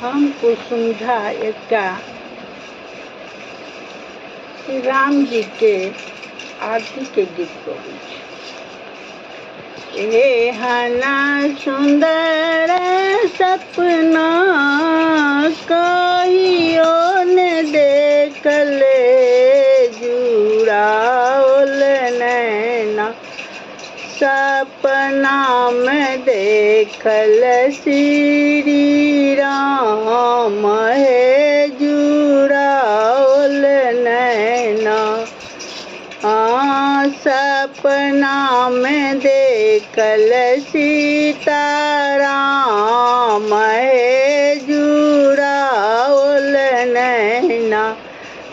हमको समझा एका राम जी के आरती के गीत गबै छै। एहना सुंदर सपना कहियो ने देखले, जुड़ाओल नैना सपना में देखल श्री राम है, जुड़ाओल नैना। सपना में देखल सीता राम है, जुड़ाओल नैना।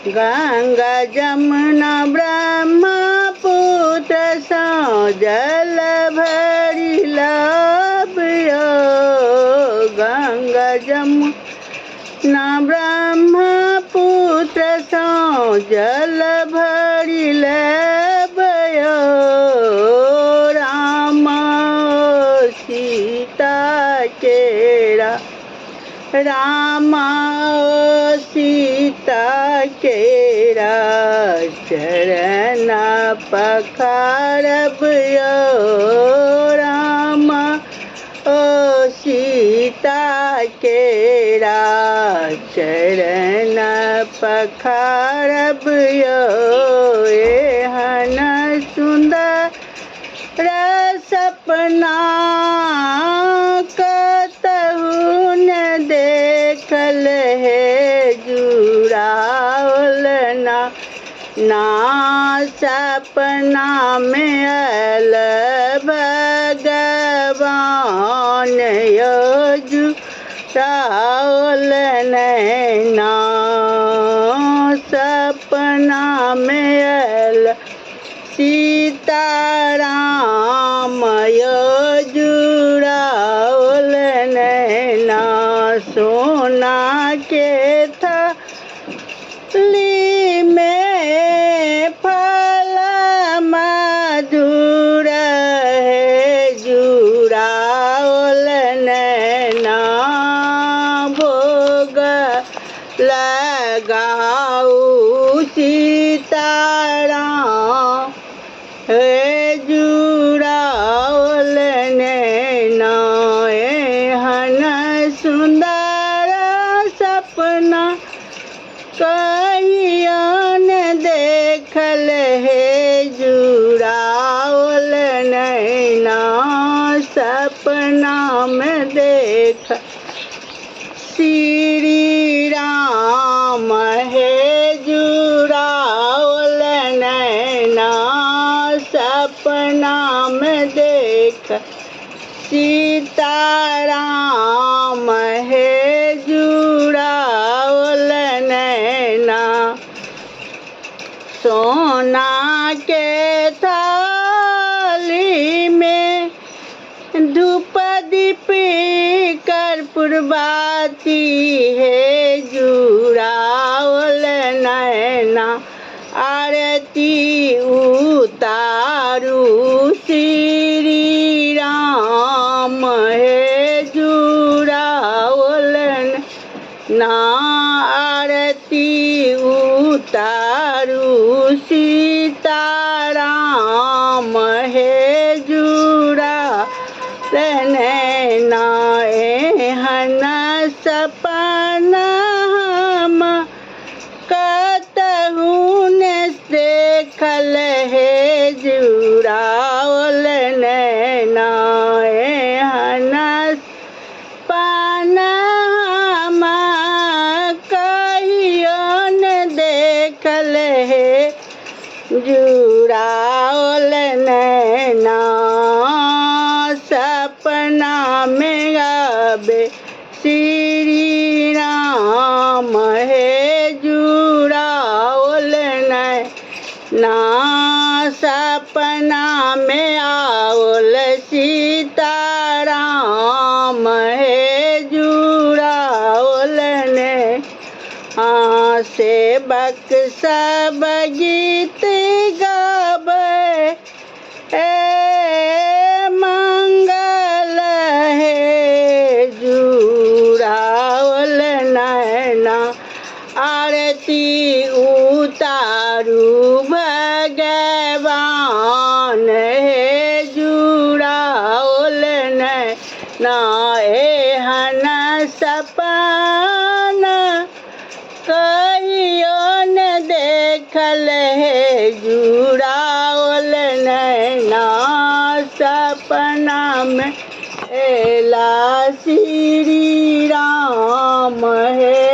गंगा जमुना ब्रह्मपुत्र सौ जल भरी लाभियो, गंगा जमुना ब्रह्मपुत्र सौ जल भरी लाभियो। राम सीता केरा, राम सीता केरा चरण पखारब यो, राम सीता केरा चरण पखारब यो। एहन सुंदर सपना कतहु न देखल है, जुड़ाओल ना सपना में आयल भगवान यो, जुड़ाओल नैना। सपना में आयल सीता राम यो, जुड़ाओल नैना। सोना के थाली में फल मधुर है, जुड़ाओल नैना। भोग लगाऊ सीताराम है, जुड़ाओल नैना। एहन सुंदर सपना कहियो न देखल है, जुड़ाओल नैना। सपना में देख श्री राम है, जुड़ाओल नैना। सपना में देख सीता राम है, जुड़ाओल नैना। सोना के थाली में धूप दीप कर्पूर बाती है, जुड़ाओल नैना। आरती उतारू श्री राम है, जुड़ाओल ना। आरती उतारू सीता राम है, जुड़ाओल नैना। एहन सपना हम कतहु न देखल है, जुड़ाओल नैना। एहन सपना हम कहियो न देखल है, जुड़ाओल नैना। सपना में आवे श्री राम है, जुड़ाओल नैना। सपना में आओल सीता राम है, जुड़ाओल नैना। सेवक सब गीत गावे मंगल है, जुड़ाओल आरती उतारू भगवान हे जुड़ाओल ना एहन सपना कहियो न देखल हे जुड़ाओल ना सपना में एला श्री राम हे